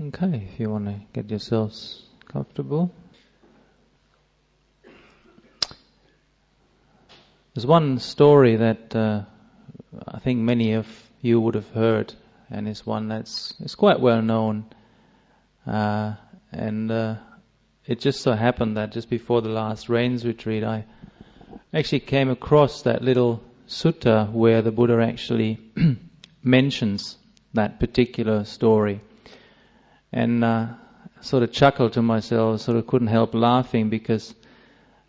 Okay, if you want to get yourselves comfortable. There's one story that I think many of you would have heard, and it's one that's quite well known. It just so happened that just before the last rains retreat, I actually came across that little sutta where the Buddha actually mentions that particular story. And sort of chuckled to myself, sort of couldn't help laughing, because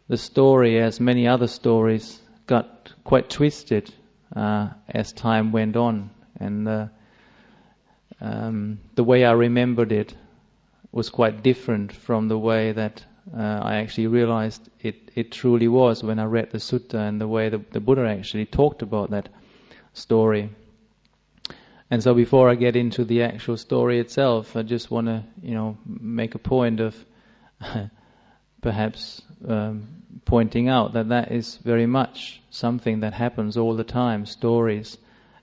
the story, as many other stories, got quite twisted as time went on. And the way I remembered it was quite different from the way that I actually realized it truly was when I read the sutta and the way the Buddha actually talked about that story. And so before I get into the actual story itself, I just want to, make a point of perhaps pointing out that is very much something that happens all the time. Stories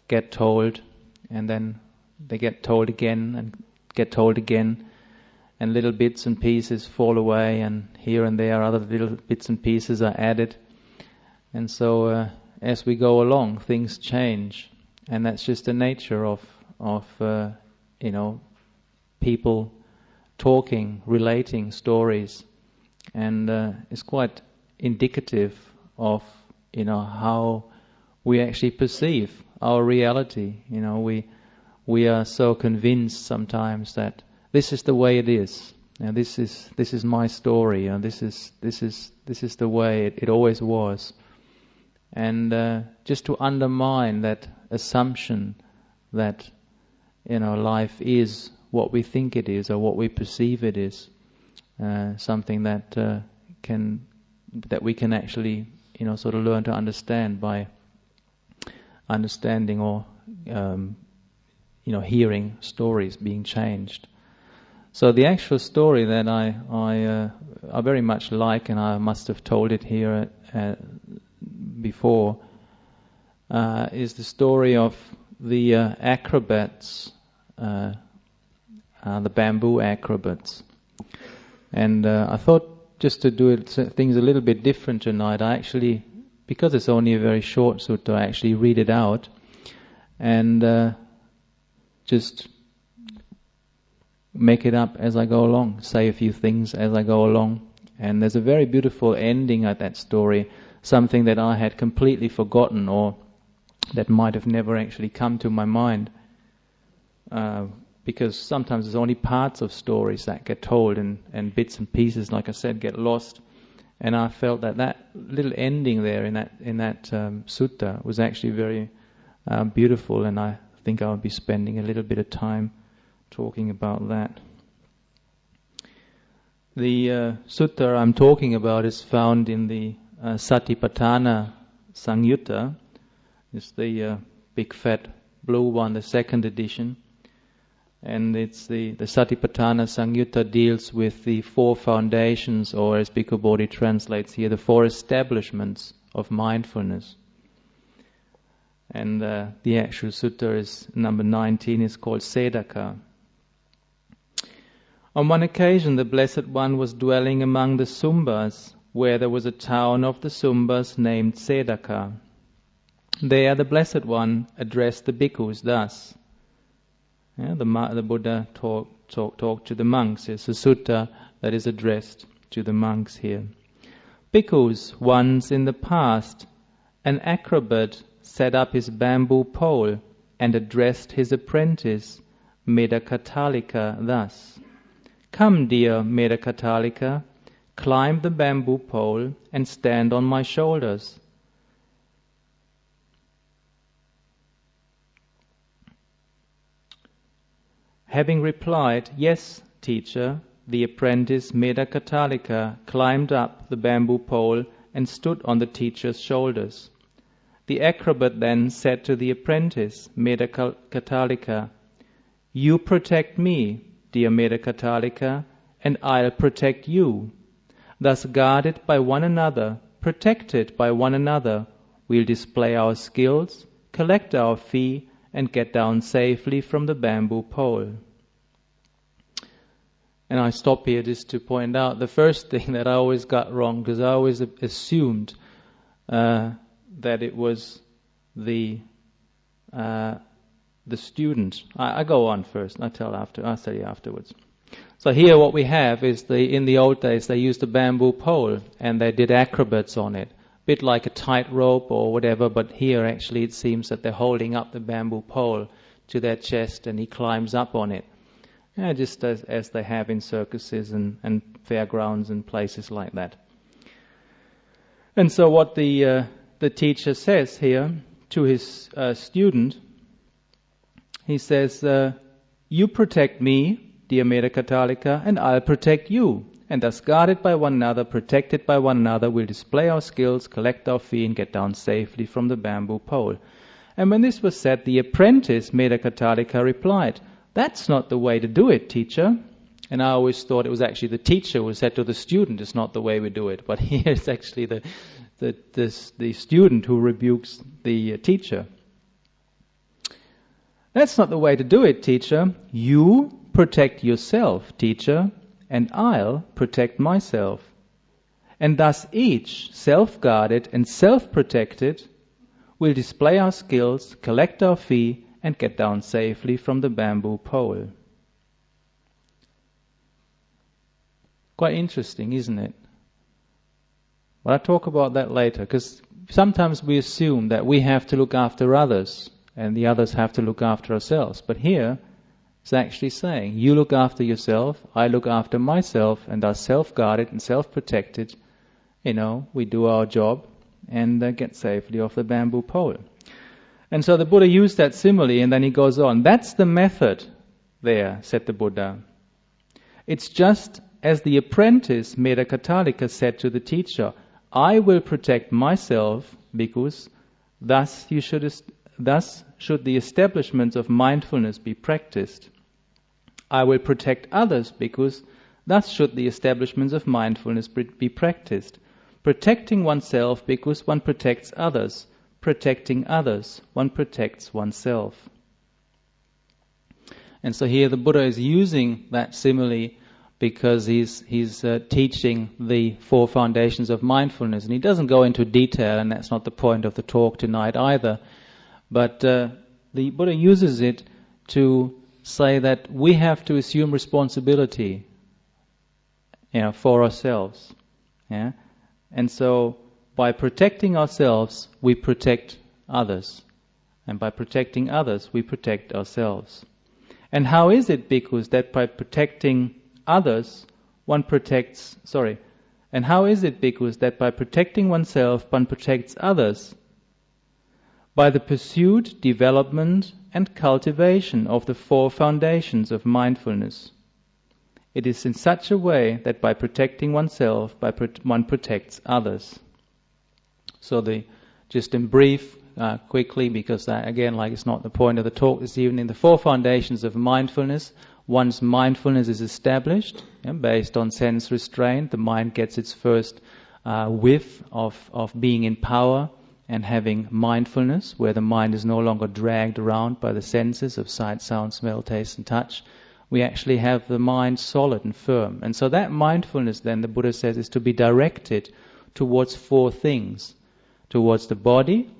get told, and then they get told again, and get told again, and little bits and pieces fall away, and here and there other little bits and pieces are added. And so as we go along, things change. And that's just the nature of people talking, relating stories, and it's quite indicative of how we actually perceive our reality. We are so convinced sometimes that this is the way it is, and this is my story, and this is the way it always was. And just to undermine that assumption that life is what we think it is or what we perceive it is, something that we can actually sort of learn to understand by understanding or hearing stories being changed. So the actual story that I very much like, and I must have told it here before, is the story of the acrobats, the bamboo acrobats. And I thought just to do things a little bit different tonight, I actually, because it's only a very short sutta, I actually read it out and just make it up as I go along, say a few things as I go along. And there's a very beautiful ending at that story, something that I had completely forgotten, or that might have never actually come to my mind, because sometimes there's only parts of stories that get told, and bits and pieces, like I said, get lost. And I felt that little ending there in that sutta was actually very beautiful, and I think I'll be spending a little bit of time talking about that. The sutta I'm talking about is found in the Satipatthana Samyutta. It's the big fat blue one, the second edition. And it's the Satipatthana Samyutta deals with the four foundations, or as Bhikkhu Bodhi translates here, the four establishments of mindfulness. And the actual sutta is number 19, is called Sedaka. On one occasion, the Blessed One was dwelling among the Sumbas, where there was a town of the Sumbas named Sedaka. There the Blessed One addressed the bhikkhus thus. The Buddha talked to the monks. It's a sutta that is addressed to the monks here. Bhikkhus, once in the past, an acrobat set up his bamboo pole and addressed his apprentice, Medakatalika, thus. Come, dear Medakatalika, climb the bamboo pole and stand on my shoulders. Having replied, yes, teacher, the apprentice Medakatalika climbed up the bamboo pole and stood on the teacher's shoulders. The acrobat then said to the apprentice Medakatalika, you protect me, dear Medakatalika, and I'll protect you. Thus guarded by one another, protected by one another, we'll display our skills, collect our fee, and get down safely from the bamboo pole. And I stop here just to point out the first thing that I always got wrong, because I always assumed that it was the student. I go on first. I'll tell you afterwards. So here, what we have is in the old days they used a bamboo pole and they did acrobats on it, a bit like a tightrope or whatever. But here, actually, it seems that they're holding up the bamboo pole to their chest, and he climbs up on it. Yeah, just as they have in circuses and fairgrounds and places like that. And so what the teacher says here to his student, he says, you protect me, dear Medakatalika, and I'll protect you. And thus guarded by one another, protected by one another, we'll display our skills, collect our fee, and get down safely from the bamboo pole. And when this was said, the apprentice Medakatalika replied, that's not the way to do it, teacher. And I always thought it was actually the teacher who said to the student, it's not the way we do it. But here it's actually the student who rebukes the teacher. That's not the way to do it, teacher. You protect yourself, teacher, and I'll protect myself. And thus each, self-guarded and self-protected, will display our skills, collect our fee, and get down safely from the bamboo pole. Quite interesting, isn't it? But I'll talk about that later, because sometimes we assume that we have to look after others and the others have to look after ourselves. But here it's actually saying, you look after yourself, I look after myself, and are self-guarded and self-protected. We do our job and get safely off the bamboo pole. And so the Buddha used that simile, and then he goes on. That's the method there, said the Buddha. It's just as the apprentice Medakatalika said to the teacher, I will protect myself because thus should the establishments of mindfulness be practiced. I will protect others because thus should the establishments of mindfulness be practiced. Protecting oneself because one protects others. Protecting others, one protects oneself. And so here the Buddha is using that simile because he's teaching the four foundations of mindfulness. And he doesn't go into detail, and that's not the point of the talk tonight either. But the Buddha uses it to say that we have to assume responsibility, for ourselves. Yeah? And so by protecting ourselves, we protect others. And by protecting others, we protect ourselves. And how is it, bhikkhus, that by protecting others, one protects... And how is it, bhikkhus, that by protecting oneself, one protects others? By the pursuit, development, and cultivation of the four foundations of mindfulness. It is in such a way that by protecting oneself, one protects others. So just in brief, quickly, because again, it's not the point of the talk this evening, the four foundations of mindfulness. Once mindfulness is established, based on sense restraint, the mind gets its first whiff of being in power and having mindfulness, where the mind is no longer dragged around by the senses of sight, sound, smell, taste and touch. We actually have the mind solid and firm. And so that mindfulness then, the Buddha says, is to be directed towards four things. Towards the body,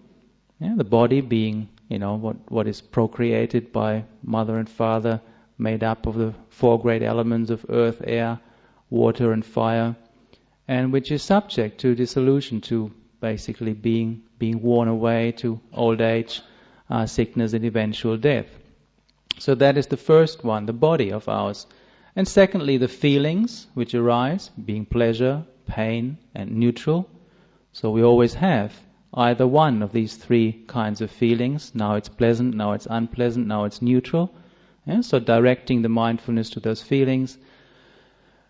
the body being, what is procreated by mother and father, made up of the four great elements of earth, air, water and fire, and which is subject to dissolution, to basically being worn away to old age, sickness and eventual death. So that is the first one, the body of ours. And secondly, the feelings which arise, being pleasure, pain and neutral. So we always have either one of these three kinds of feelings. Now it's pleasant, now it's unpleasant, now it's neutral. So directing the mindfulness to those feelings.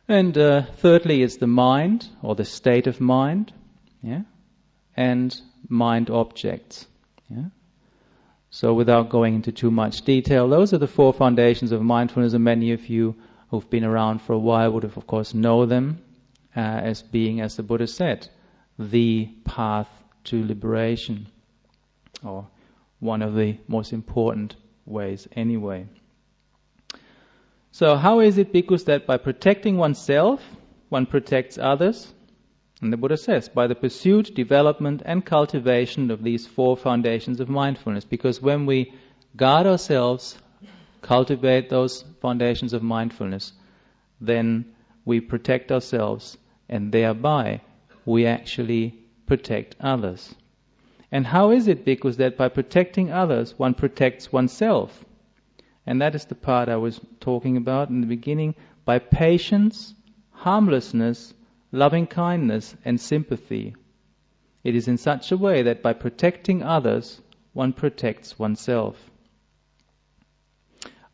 And thirdly is the mind, or the state of mind, and mind objects. So without going into too much detail, those are the four foundations of mindfulness, and many of you who've been around for a while would have, of course, know them as being, as the Buddha said, the path to liberation, or one of the most important ways anyway. So how is it, bhikkhus, that by protecting oneself, one protects others? And the Buddha says, by the pursuit, development and cultivation of these 4 foundations of mindfulness. Because when we guard ourselves, cultivate those foundations of mindfulness, then we protect ourselves, and thereby we actually protect others. And how is it, bhikkhus, that by protecting others, one protects oneself? And that is the part I was talking about in the beginning. By patience, harmlessness, loving kindness and sympathy. It is in such a way that by protecting others, one protects oneself.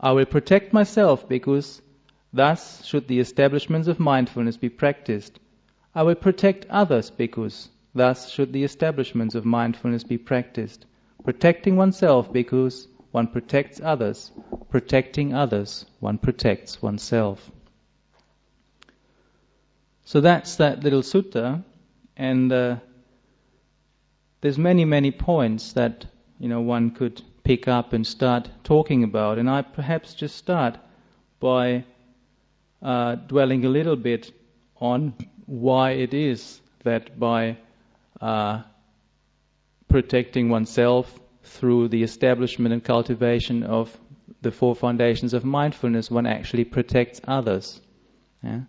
I will protect myself, bhikkhus, thus should the establishments of mindfulness be practiced. I will protect others, bhikkhus, thus should the establishments of mindfulness be practiced. Protecting oneself, bhikkhus, one protects others. Protecting others, one protects oneself. So that's that little sutta, and there's many points that one could pick up and start talking about. And I perhaps just start by dwelling a little bit on why it is that by protecting oneself through the establishment and cultivation of the 4 foundations of mindfulness, one actually protects others. Yeah?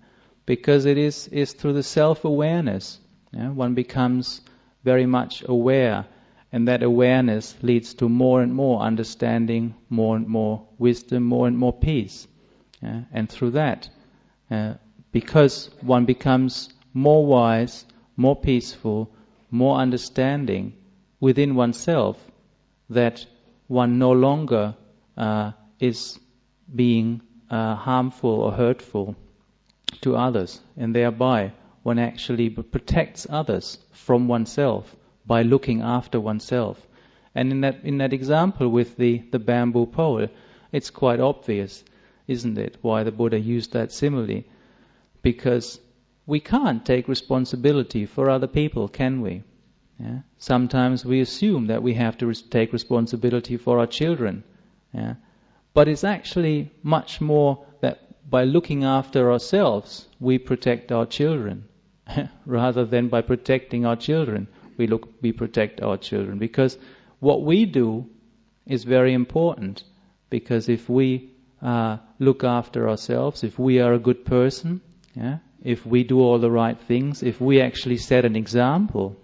Because it is through the self-awareness. Yeah? One becomes very much aware, and that awareness leads to more and more understanding, more and more wisdom, more and more peace. Yeah? And through that, because one becomes more wise, more peaceful, more understanding within oneself, that one no longer is being harmful or hurtful to others, and thereby one actually protects others from oneself by looking after oneself. And in that example with the bamboo pole, it's quite obvious, isn't it, why the Buddha used that simile? Because we can't take responsibility for other people, can we? Yeah? Sometimes we assume that we have to take responsibility for our children. Yeah? But it's actually much more that by looking after ourselves, we protect our children, rather than by protecting our children, we protect our children. Because what we do is very important. Because if we look after ourselves, if we are a good person, yeah, if we do all the right things, if we actually set an example,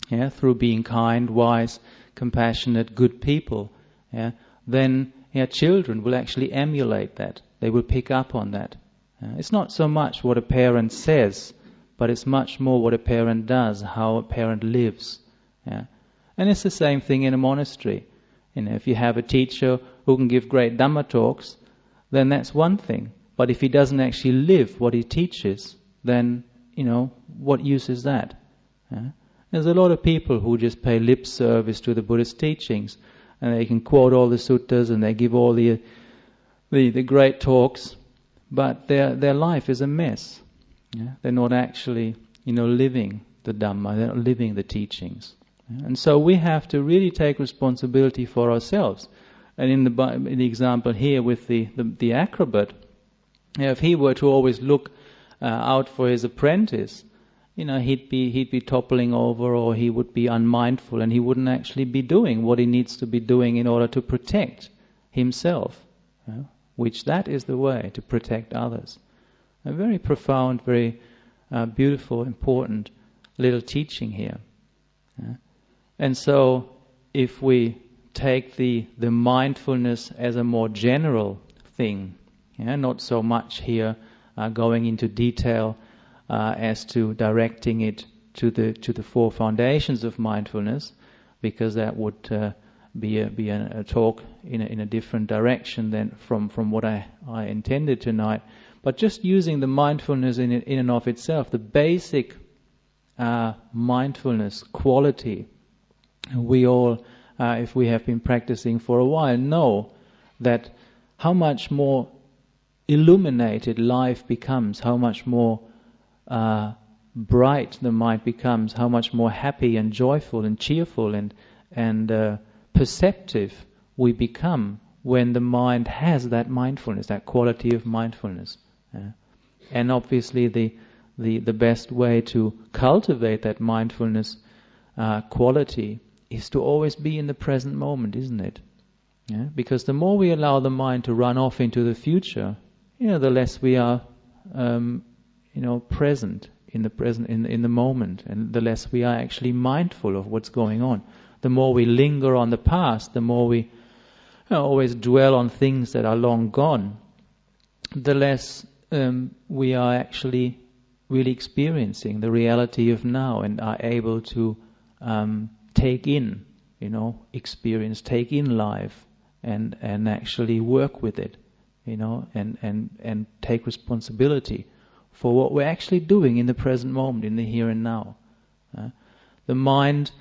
yeah, through being kind, wise, compassionate, good people, yeah, then children will actually emulate that. They will pick up on that. It's not so much what a parent says, but it's much more what a parent does, how a parent lives. Yeah. And it's the same thing in a monastery. If you have a teacher who can give great Dharma talks, then that's one thing. But if he doesn't actually live what he teaches, then, what use is that? Yeah. There's a lot of people who just pay lip service to the Buddhist teachings, and they can quote all the suttas and they give all the great talks, but their life is a mess. Yeah? They're not actually, living the Dhamma, they're not living the teachings. Yeah? And so we have to really take responsibility for ourselves. And in the example here with the acrobat, if he were to always look out for his apprentice, he'd be toppling over, or he would be unmindful, and he wouldn't actually be doing what he needs to be doing in order to protect himself. Which that is the way to protect others. A very profound, very beautiful, important little teaching here. And so, if we take the mindfulness as a more general thing, not so much here going into detail as to directing it to the 4 foundations of mindfulness, because that would be a talk in a different direction than from what I intended tonight. But just using the mindfulness in and of itself, the basic mindfulness quality, we all, if we have been practicing for a while, know that how much more illuminated life becomes, how much more bright the mind becomes, how much more happy and joyful and cheerful and perceptive we become when the mind has that mindfulness, that quality of mindfulness. And obviously the best way to cultivate that mindfulness quality is to always be in the present moment, isn't it? Because the more we allow the mind to run off into the future, the less we are present in the moment, and the less we are actually mindful of what's going on. The more we linger on the past, the more we always dwell on things that are long gone, the less we are actually really experiencing the reality of now and are able to take in, experience, take in life and actually work with it, and take responsibility for what we're actually doing in the present moment, in the here and now. The mind,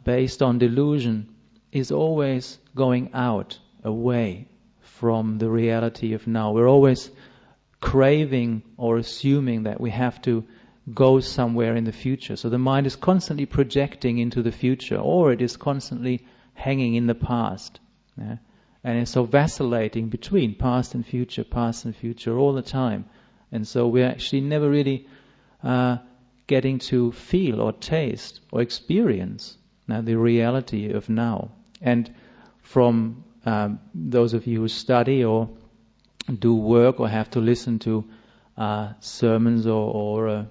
based on delusion, is always going out, away from the reality of now. We're always craving or assuming that we have to go somewhere in the future. So the mind is constantly projecting into the future, or it is constantly hanging in the past. And it's so vacillating between past and future all the time. And so we're actually never really getting to feel or taste or experience the reality of now. And from those of you who study or do work or have to listen to sermons or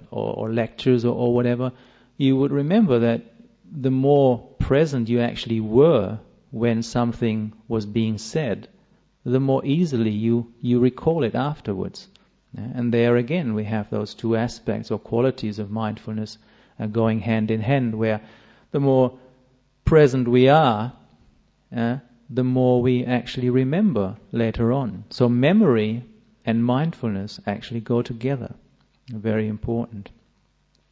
lectures or whatever, you would remember that the more present you actually were when something was being said, the more easily you recall it afterwards. And there again we have those two aspects or qualities of mindfulness going hand in hand, where the more present we are, the more we actually remember later on. So memory and mindfulness actually go together. Very important.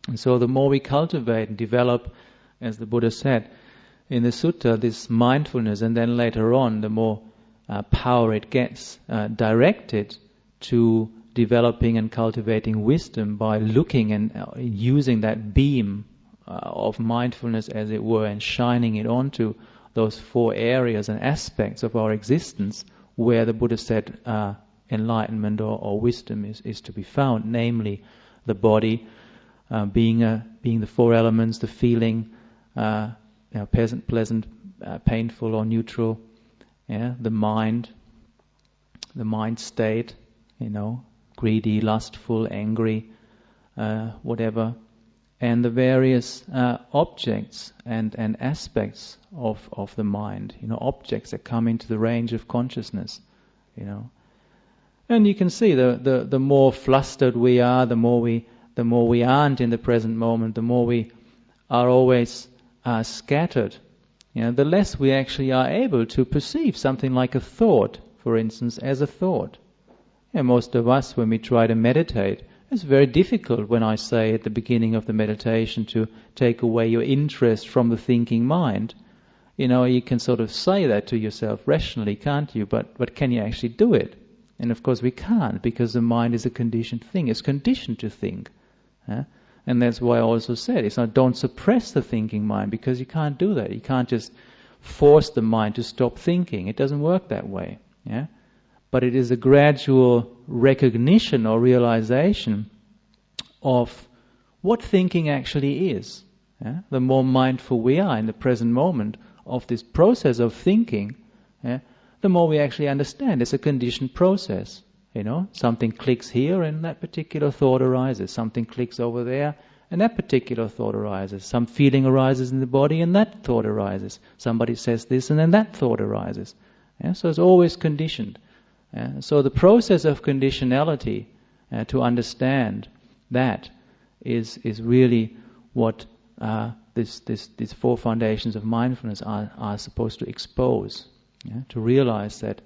And so the more we cultivate and develop, as the Buddha said in the sutta, this mindfulness, and then later on the more power it gets directed to developing and cultivating wisdom by looking and using that beam of mindfulness, as it were, and shining it onto those four areas and aspects of our existence where the Buddha said enlightenment or wisdom is to be found, namely the body, being the four elements, the feeling, pleasant, painful or neutral, the mind state, greedy, lustful, angry, whatever, and the various objects and aspects of the mind, objects that come into the range of consciousness, And you can see the more flustered we are, the more we aren't in the present moment, the more we are always scattered, the less we actually are able to perceive something like a thought, for instance, as a thought. Most of us, when we try to meditate, it's very difficult when I say at the beginning of the meditation to take away your interest from the thinking mind. You can sort of say that to yourself rationally, can't you? But can you actually do it? And of course we can't, because the mind is a conditioned thing. It's conditioned to think. And that's why I also said, it's not don't suppress the thinking mind, because you can't do that. You can't just force the mind to stop thinking. It doesn't work that way. But it is a gradual recognition or realization of what thinking actually is. The more mindful we are in the present moment of this process of thinking, the more we actually understand it's a conditioned process. Something clicks here and that particular thought arises. Something clicks over there and that particular thought arises. Some feeling arises in the body and that thought arises. Somebody says this and then that thought arises. So it's always conditioned. So the process of conditionality, to understand that, is really what these four foundations of mindfulness are supposed to expose. To realize that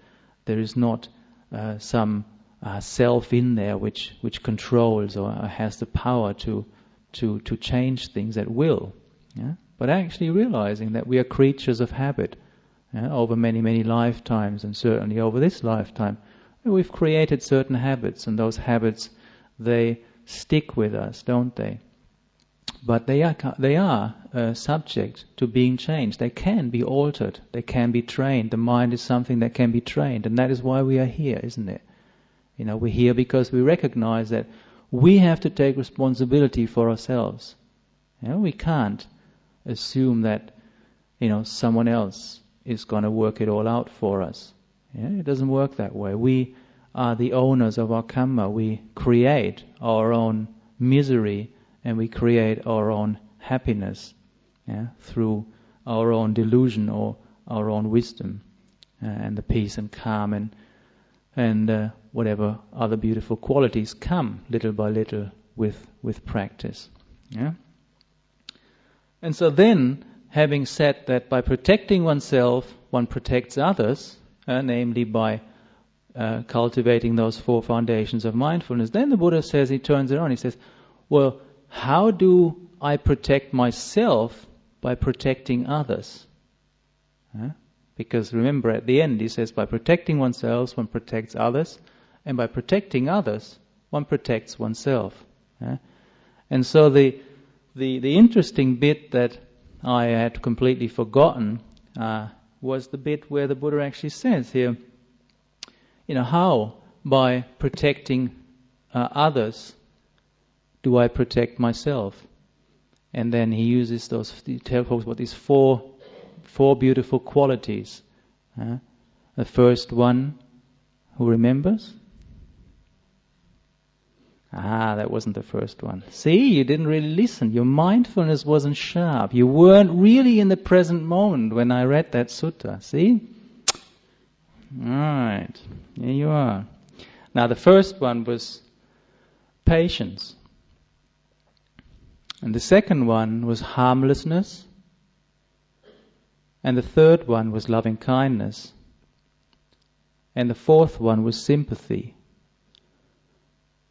there is not some self in there which controls or has the power to change things at will. But actually realizing that we are creatures of habit. Over many, many lifetimes, and certainly over this lifetime, we've created certain habits, and those habits, they stick with us, don't they? but they are subject to being changed. They can be altered. They can be trained. The mind is something that can be trained, and that is why we are here, isn't it? We're here because we recognize that we have to take responsibility for ourselves. We can't assume that someone else is going to work it all out for us. It doesn't work that way. We are the owners of our karma. We create our own misery and we create our own happiness through our own delusion or our own wisdom and the peace and calm and whatever other beautiful qualities come little by little with practice. And so then, having said that by protecting oneself, one protects others, namely by cultivating those 4 foundations of mindfulness, then the Buddha says, he turns around, he says, well, how do I protect myself by protecting others? Because remember, at the end he says, by protecting oneself, one protects others, and by protecting others, one protects oneself. And so the interesting bit that I had completely forgotten was the bit where the Buddha actually says here, how by protecting others do I protect myself? And then he uses he tells about these four beautiful qualities. The first one, who remembers? That wasn't the first one. See, you didn't really listen. Your mindfulness wasn't sharp. You weren't really in the present moment when I read that sutta. See? Alright, here you are. Now the first one was patience. And the second one was harmlessness. And the third one was loving kindness. And the fourth one was sympathy.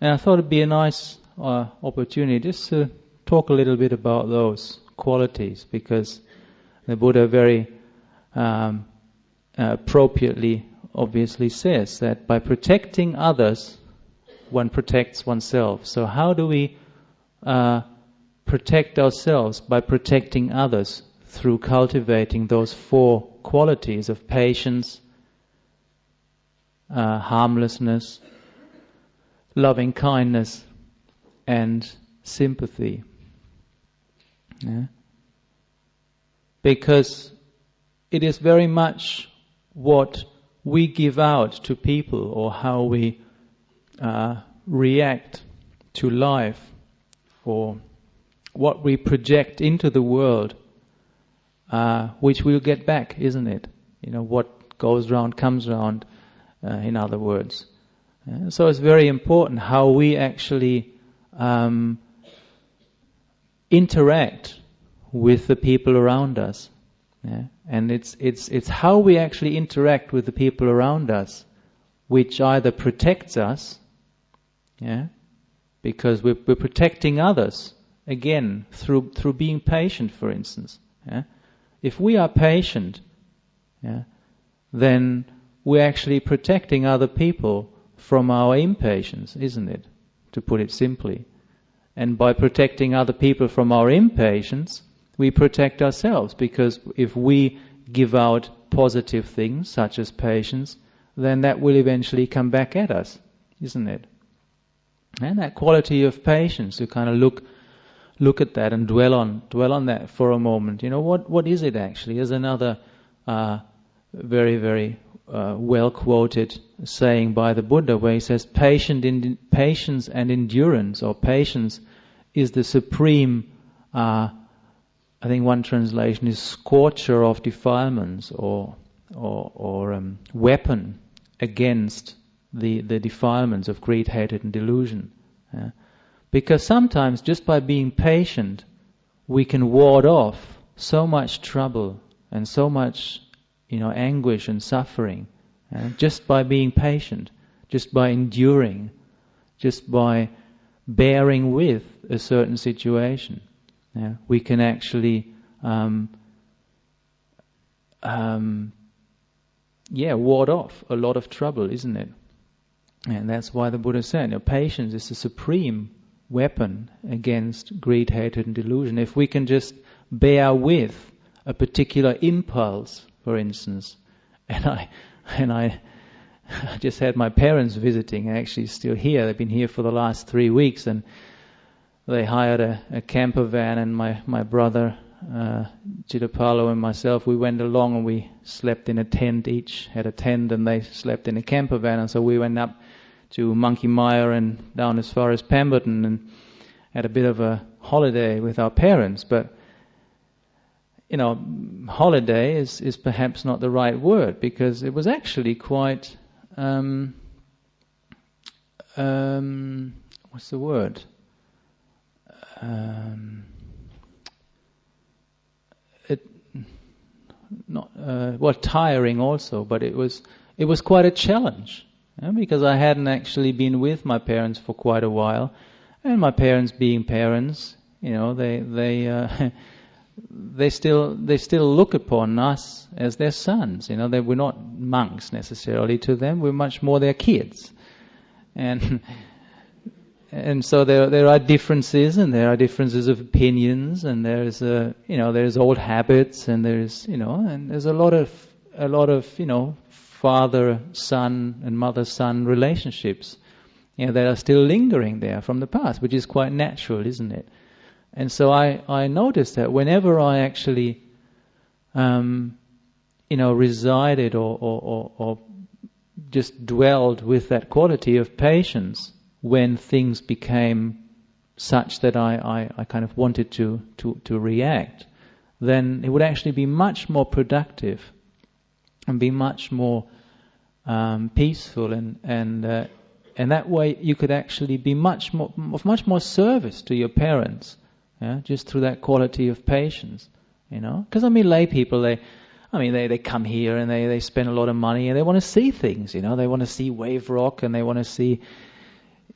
And I thought it'd be a nice opportunity just to talk a little bit about those qualities, because the Buddha very appropriately obviously says that by protecting others, one protects oneself. So how do we protect ourselves? By protecting others through cultivating those 4 qualities of patience, harmlessness, loving kindness, and sympathy. Because it is very much what we give out to people, or how we react to life, or what we project into the world, which we'll get back, isn't it? What goes round comes round, in other words. So it's very important how we actually interact with the people around us. And it's how we actually interact with the people around us which either protects us, because we're protecting others, again, through being patient, for instance. If we are patient, then we're actually protecting other people from our impatience, isn't it? To put it simply. And by protecting other people from our impatience, we protect ourselves, because if we give out positive things, such as patience, then that will eventually come back at us, isn't it? And that quality of patience, to kind of look at that and dwell on that for a moment. What is it actually? There's another very, very well quoted saying by the Buddha, where he says, patience and endurance, or patience is the supreme, I think one translation is scorcher of defilements, or weapon against the defilements of greed, hatred and delusion. Because sometimes just by being patient we can ward off so much trouble and so much anguish and suffering, just by being patient, just by enduring, just by bearing with a certain situation. We can actually ward off a lot of trouble, isn't it? And that's why the Buddha said, patience is the supreme weapon against greed, hatred and delusion. If we can just bear with a particular impulse, for instance, and I just had my parents visiting, actually still here. They've been here for the last 3 weeks, and they hired a camper van, and my brother Chitapalo and myself, we went along and we slept in a tent, each had a tent, and they slept in a camper van. And so we went up to Monkey Mire and down as far as Pemberton and had a bit of a holiday with our parents. But holiday is perhaps not the right word, because it was actually quite what's the word? Tiring also, but it was quite a challenge, because I hadn't actually been with my parents for quite a while, and my parents being parents, they still look upon us as their sons. We're not monks necessarily to them. We're much more their kids, and so there are differences, and there are differences of opinions, and there's old habits, and there's a lot of father-son and mother-son relationships that are still lingering there from the past, which is quite natural, isn't it? And so I noticed that whenever I actually resided or just dwelled with that quality of patience, when things became such that I kind of wanted to react, then it would actually be much more productive and be much more peaceful, and that way you could actually be of much more service to your parents, just through that quality of patience, Because lay people, they come here and they spend a lot of money and they want to see things, They want to see wave rock and they want to see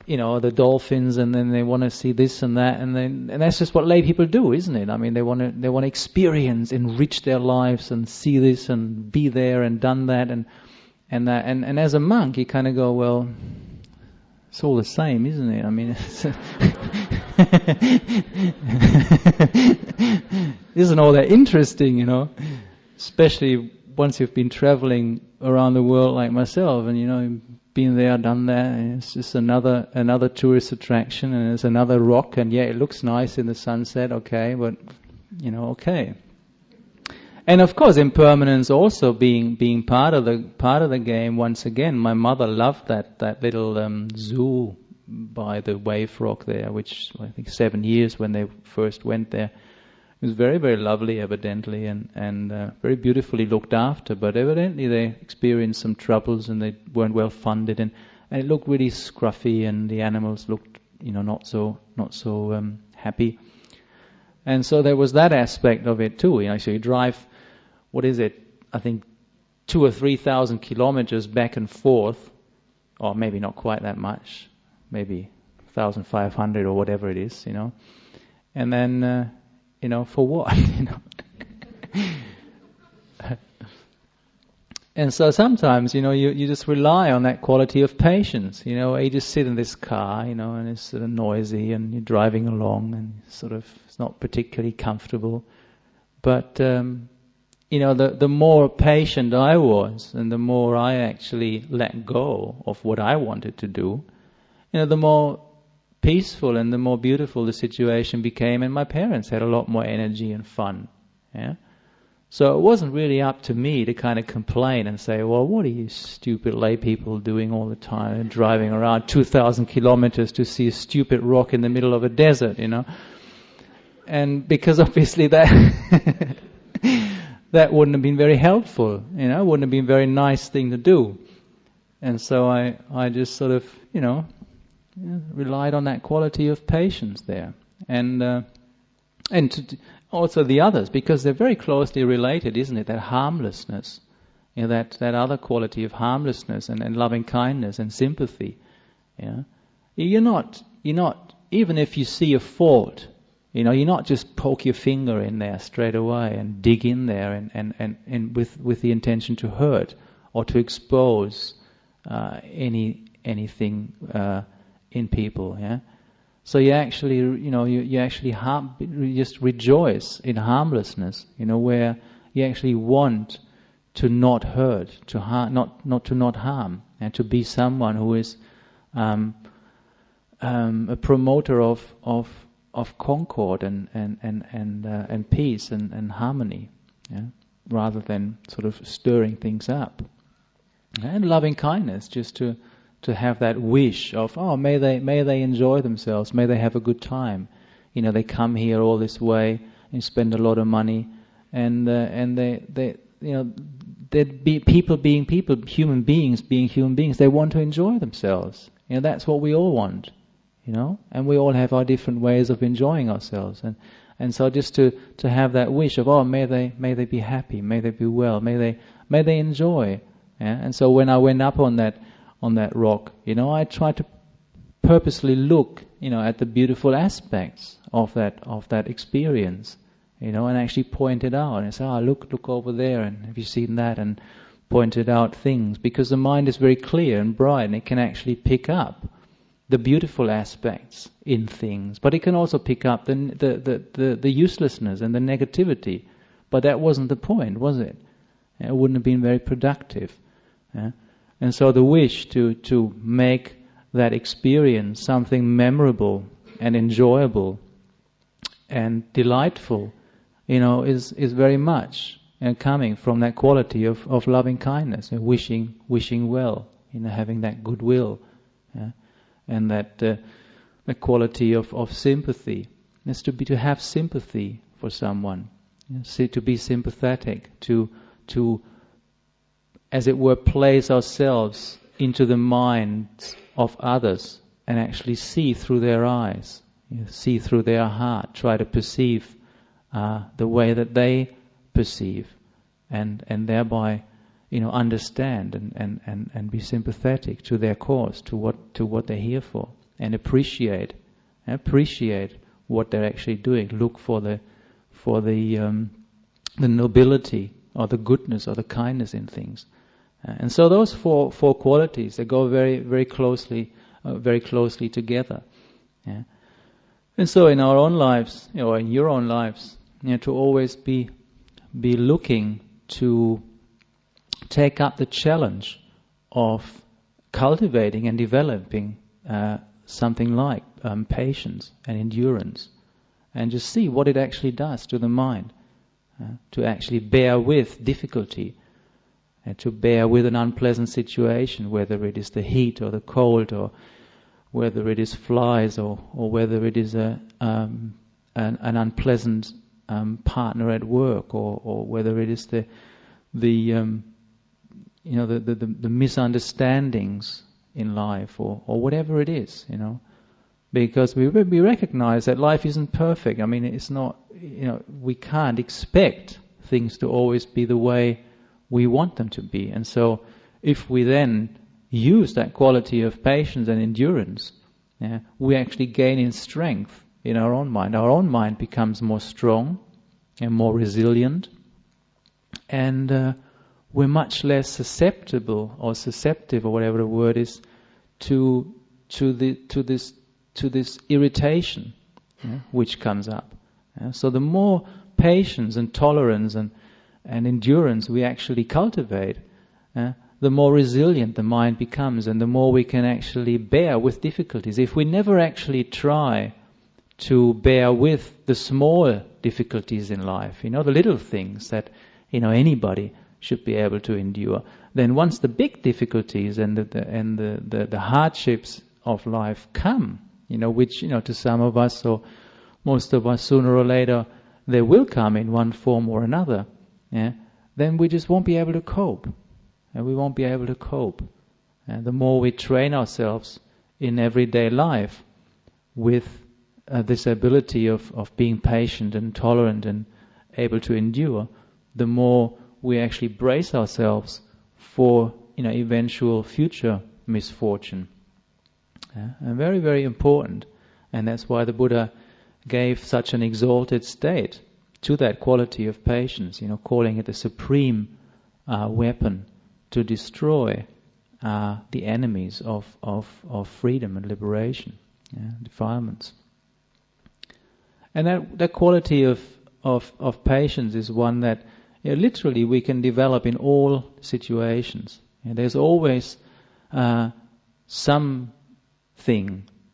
the dolphins, and then they want to see this and that, and that's just what lay people do, isn't it? They want to experience, enrich their lives, and see this and be there and done that and that. And as a monk, you kind of go, well, it's all the same, isn't it? Isn't all that interesting, Especially once you've been traveling around the world like myself, and been there, done that, and it's just another tourist attraction, and it's another rock, and yeah, it looks nice in the sunset, okay, but okay. And of course, impermanence also being part of the game. Once again, my mother loved that little zoo by the wave rock there, which I think 7 years when they first went there. It was very, very lovely, evidently, and very beautifully looked after. But evidently they experienced some troubles, and they weren't well funded, and it looked really scruffy, and the animals looked, not so happy. And so there was that aspect of it too. So you drive, what is it? I think 2,000 or 3,000 kilometers back and forth, or maybe not quite that much, maybe 1,500 or whatever it is, and then. For what? And so sometimes, you just rely on that quality of patience. You just sit in this car, and it's sort of noisy, and you're driving along, and it's not particularly comfortable. But the more patient I was, and the more I actually let go of what I wanted to do, the more peaceful and the more beautiful the situation became, and my parents had a lot more energy and fun. So it wasn't really up to me to kind of complain and say, well, what are you stupid lay people doing all the time, and driving around 2,000 kilometers to see a stupid rock in the middle of a desert, And because obviously that that wouldn't have been very helpful, wouldn't have been a very nice thing to do. And so I just sort of, relied on that quality of patience there, and also the others, because they're very closely related, isn't it? That harmlessness, that other quality of harmlessness and loving kindness and sympathy. You're not even if you see a fault, you're not just poke your finger in there straight away and dig in there and with the intention to hurt or to expose anything. In people, So you actually, you actually just rejoice in harmlessness, where you actually want to not hurt, to not harm, and to be someone who is a promoter of concord and peace and harmony, rather than sort of stirring things up. And loving kindness, just to have that wish of, may they enjoy themselves, may they have a good time. They come here all this way and spend a lot of money, and they people being people, human beings being human beings, they want to enjoy themselves. That's what we all want, and we all have our different ways of enjoying ourselves, and so just to have that wish of, may they be happy, may they be well, may they enjoy. And so when I went up on that rock, I tried to purposely look, at the beautiful aspects of that experience, and actually point it out and say, look over there, and have you seen that, and pointed out things, because the mind is very clear and bright, and it can actually pick up the beautiful aspects in things, but it can also pick up the uselessness and the negativity. But that wasn't the point, was it? It wouldn't have been very productive. And so the wish to make that experience something memorable and enjoyable and delightful, is very much coming from that quality of loving kindness and wishing well, having that goodwill, and that the quality of sympathy is to have sympathy for someone, to be sympathetic, to as it were, place ourselves into the minds of others and actually see through their eyes, see through their heart, try to perceive the way that they perceive, and thereby, understand and be sympathetic to their cause, to what they're here for, and appreciate what they're actually doing. Look for the nobility or the goodness or the kindness in things. And so those four qualities, they go very, very closely together. Yeah. And so in our own lives, or in your own lives, to always be looking to take up the challenge of cultivating and developing something like patience and endurance, and just see what it actually does to the mind, to actually bear with difficulty, to bear with an unpleasant situation, whether it is the heat or the cold, or whether it is flies, or whether it is an unpleasant partner at work, or whether it is the misunderstandings in life, or whatever it is, because we recognize that life isn't perfect. I mean, it's not, we can't expect things to always be the way we want them to be. And so if we then use that quality of patience and endurance, we actually gain in strength in our own mind. Our own mind becomes more strong and more resilient, and we're much less susceptible or susceptible, or whatever the word is, to this irritation which comes up. So the more patience and tolerance and endurance we actually cultivate, the more resilient the mind becomes, and the more we can actually bear with difficulties. If we never actually try to bear with the small difficulties in life, the little things that anybody should be able to endure, then once the big difficulties and the hardships of life come, which to some of us or most of us sooner or later they will come in one form or another, then we just won't be able to cope. And we won't be able to cope. And the more we train ourselves in everyday life with this ability of being patient and tolerant and able to endure, the more we actually brace ourselves for eventual future misfortune. And very, very important. And that's why the Buddha gave such an exalted state to that quality of patience, calling it the supreme weapon to destroy the enemies of freedom and liberation. defilements. And that quality of patience is one that literally we can develop in all situations. There's always something,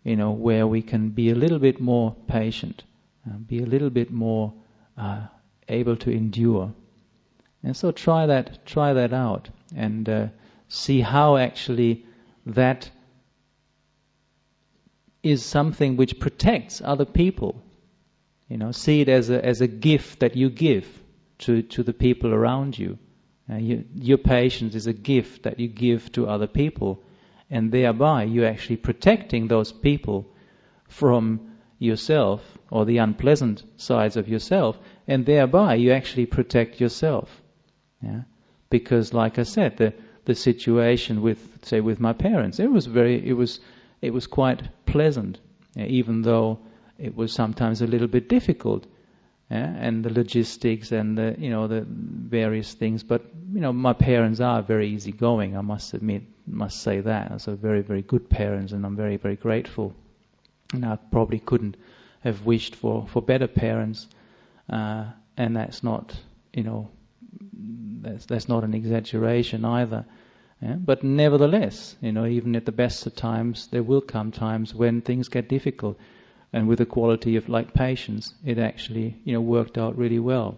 where we can be a little bit more patient, be a little bit more able to endure. And so try that out, and see how actually that is something which protects other people. See it as a gift that you give to the people around you. Your patience is a gift that you give to other people, and thereby you're actually protecting those people from yourself or the unpleasant sides of yourself, and thereby you actually protect yourself. Because, like I said, the situation with my parents, it was quite pleasant, even though it was sometimes a little bit difficult, and the logistics and the various things. But my parents are very easygoing. I must say that. So very, very good parents, and I'm very, very grateful. And I probably couldn't have wished for better parents, and that's not that's not an exaggeration either. But nevertheless, even at the best of times, there will come times when things get difficult. And with the quality of patience, it actually worked out really well.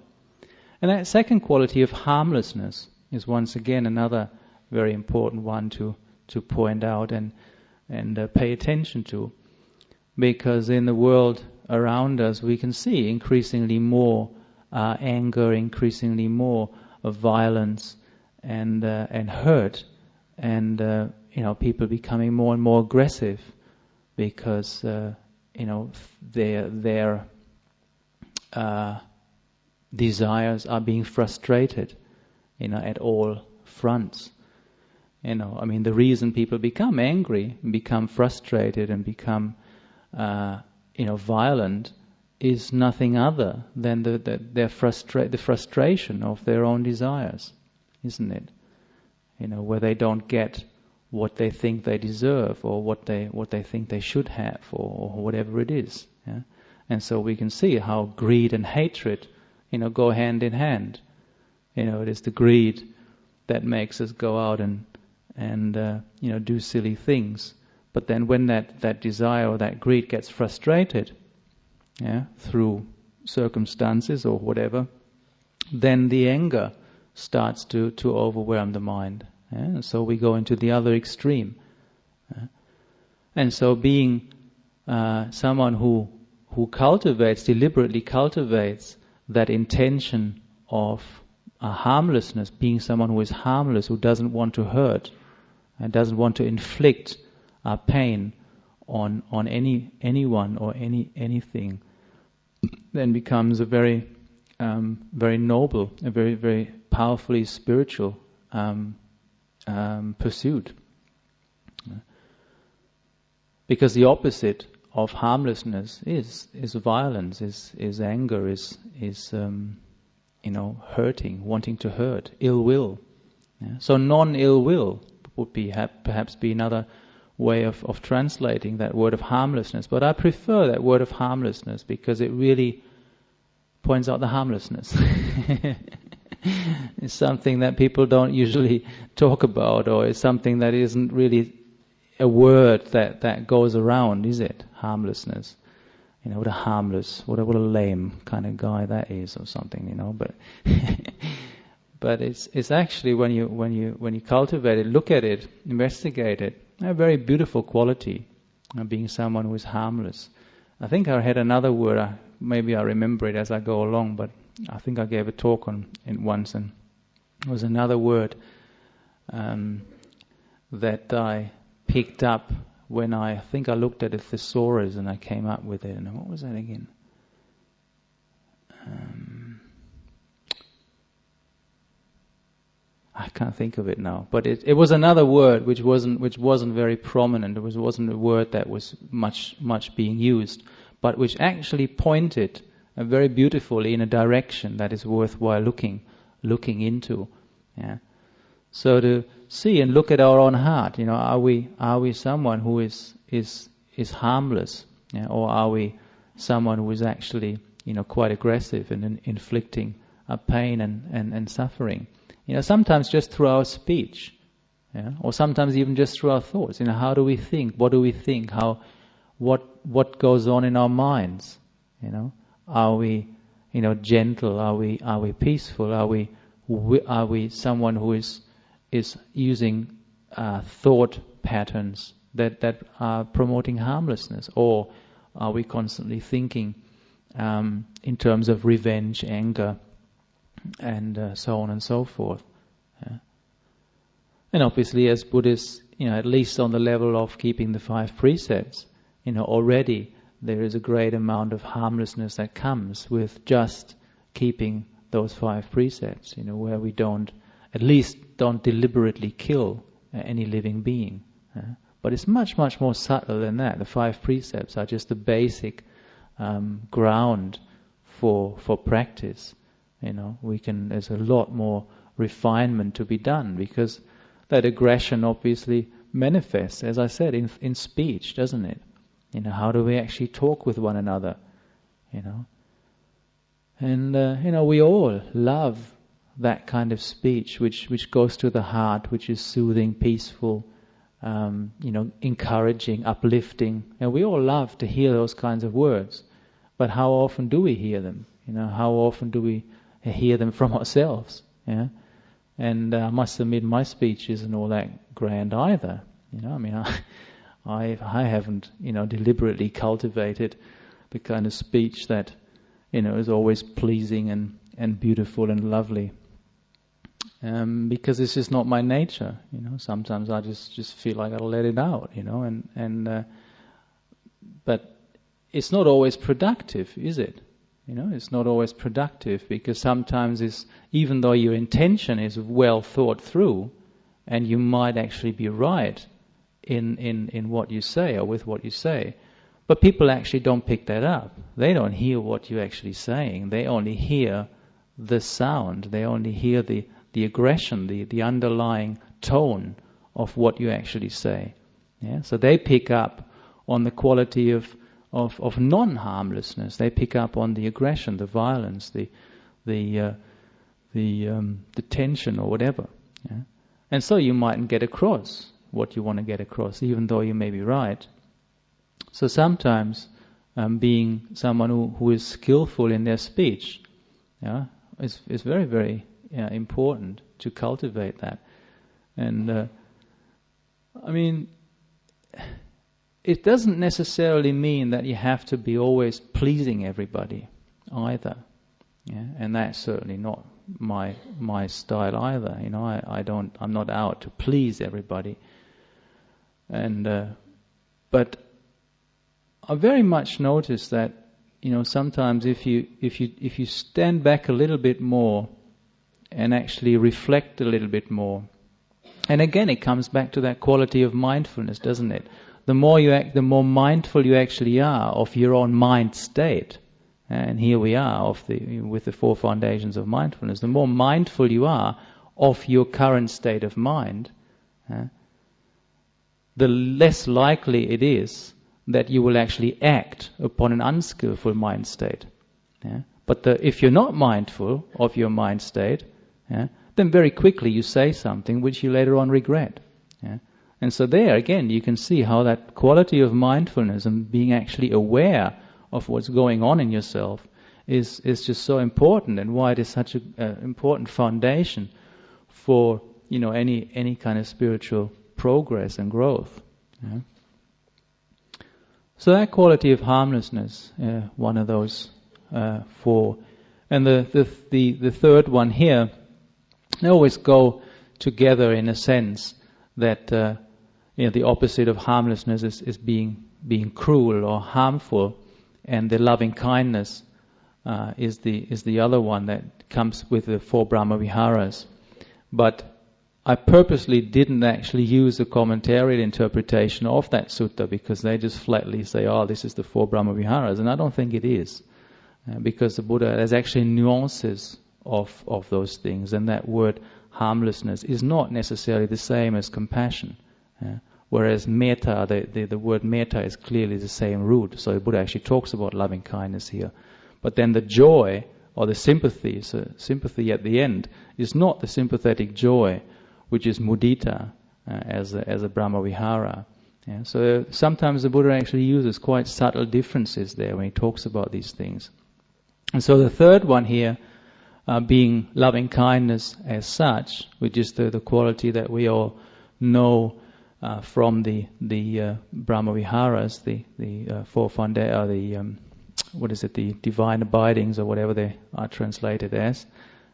And that second quality of harmlessness is once again another very important one to point out and pay attention to, because in the world around us we can see increasingly more anger, increasingly more of violence and hurt, and people becoming more and more aggressive because their desires are being frustrated, at all fronts. The reason people become angry, become frustrated, and become, violent is nothing other than the frustration of their own desires, isn't it? Where they don't get what they think they deserve, or what they think they should have, or whatever it is. And so we can see how greed and hatred, go hand in hand. It is the greed that makes us go out and do silly things. But then when that desire or that greed gets frustrated, through circumstances or whatever, then the anger starts to overwhelm the mind. And so we go into the other extreme. And so being someone who deliberately cultivates that intention of harmlessness, being someone who is harmless, who doesn't want to hurt and doesn't want to inflict pain on anyone or anything, then becomes a very very noble, a very, very powerfully spiritual pursuit. Because the opposite of harmlessness is violence, is anger, is hurting, wanting to hurt, ill will. So non-ill will would be perhaps be another way of translating that word of harmlessness. But I prefer that word of harmlessness because it really points out the harmlessness. It's something that people don't usually talk about, or it's something that isn't really a word that goes around, is it? Harmlessness. What a harmless, what a lame kind of guy that is, or something, But but it's actually when you cultivate it, look at it, investigate it, a very beautiful quality of being someone who is harmless. I think I had another word. Maybe I remember it as I go along, but I think I gave a talk on it once, and it was another word that I picked up when I think I looked at a thesaurus and I came up with it. And what was that again? I can't think of it now. But it was another word which wasn't very prominent. It wasn't a word that was much being used, but which actually pointed very beautifully in a direction that is worthwhile looking into. Yeah. So to see and look at our own heart, are we someone who is is harmless, or are we someone who is actually quite aggressive and inflicting pain and suffering? Sometimes just through our speech, or sometimes even just through our thoughts. How do we think? What do we think? What goes on in our minds? Are we gentle? Are we peaceful? Are we someone who is using thought patterns that are promoting harmlessness, or are we constantly thinking in terms of revenge, anger, and so on and so forth? And obviously, as Buddhists, at least on the level of keeping the 5 precepts, already there is a great amount of harmlessness that comes with just keeping those 5 precepts. Where we at least don't deliberately kill any living being. But it's much, much more subtle than that. The 5 precepts are just the basic ground for practice. There's a lot more refinement to be done, because that aggression obviously manifests, as I said, in speech, doesn't it? How do we actually talk with one another? And we all love that kind of speech, which goes to the heart, which is soothing, peaceful, encouraging, uplifting. And we all love to hear those kinds of words. But how often do we hear them? How often do we hear them from ourselves? And I must admit, my speech isn't all that grand either. I haven't, deliberately cultivated the kind of speech that, is always pleasing and beautiful and lovely. Because it's just not my nature. Sometimes I just feel like I'll let it out. But it's not always productive, is it? It's not always productive, because sometimes even though your intention is well thought through, and you might actually be right in what you say or with what you say, but people actually don't pick that up. They don't hear what you're actually saying. They only hear the sound. They only hear the aggression, the underlying tone of what you actually say. So they pick up on the quality of non-harmlessness. They pick up on the aggression, the violence, the tension or whatever. And so you mightn't get across what you want to get across, even though you may be right. So sometimes being someone who is skillful in their speech is very, very important to cultivate that. And it doesn't necessarily mean that you have to be always pleasing everybody either. And that's certainly not my style either. I'm not out to please everybody. And but I very much notice that sometimes if you stand back a little bit more and actually reflect a little bit more, and again it comes back to that quality of mindfulness, doesn't it? The more mindful you actually are of your own mind state, and here we are with the 4 foundations of mindfulness. The more mindful you are of your current state of mind, the less likely it is that you will actually act upon an unskillful mind state. But if you're not mindful of your mind state, then very quickly you say something which you later on regret. And so there again you can see how that quality of mindfulness and being actually aware of what's going on in yourself is just so important, and why it is such an important foundation for any kind of spiritual progress and growth. So that quality of harmlessness, one of those 4, and the third one here, they always go together in a sense that the opposite of harmlessness is being cruel or harmful, and the loving kindness is the other one that comes with the 4 Brahma Viharas. But I purposely didn't actually use a commentarial interpretation of that sutta, because they just flatly say, this is the 4 Brahma Viharas, and I don't think it is, because the Buddha has actually nuances of those things, and that word harmlessness is not necessarily the same as compassion. Whereas metta, the word metta is clearly the same root. So the Buddha actually talks about loving kindness here. But then the joy or the sympathy, so sympathy at the end, is not the sympathetic joy, which is mudita as a Brahmavihara. Yeah, so sometimes the Buddha actually uses quite subtle differences there when he talks about these things. And so the third one here, being loving kindness as such, which is the quality that we all know from the Brahmaviharas, the four the divine abidings or whatever they are translated as,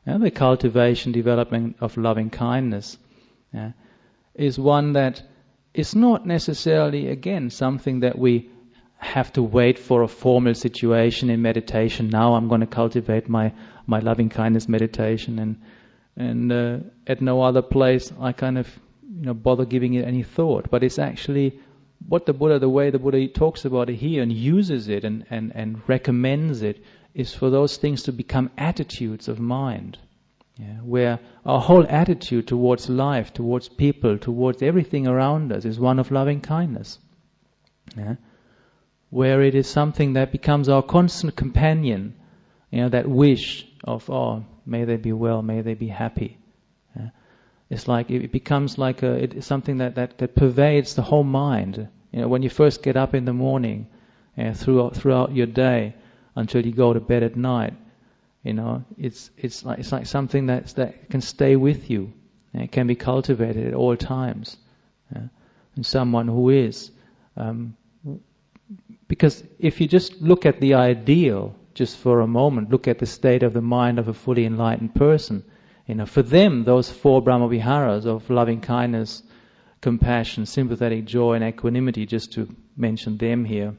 and the cultivation, development of loving kindness is one that is not necessarily, again, something that we have to wait for a formal situation in meditation. Now I'm going to cultivate my loving kindness meditation, and at no other place I kind of bother giving it any thought. But it's actually what the way the Buddha talks about it here and uses it and recommends it is for those things to become attitudes of mind. Yeah, where our whole attitude towards life, towards people, towards everything around us is one of loving kindness. Yeah? Where it is something that becomes our constant companion, that wish of, may they be well, may they be happy. Yeah? It's like it becomes like it's something that pervades the whole mind. When you first get up in the morning, throughout your day until you go to bed at night. It's like something that can stay with you. It can be cultivated at all times. And someone who is, because if you just look at the ideal, just for a moment, look at the state of the mind of a fully enlightened person. For them, those four Brahmaviharas of loving kindness, compassion, sympathetic joy, and equanimity, just to mention them here,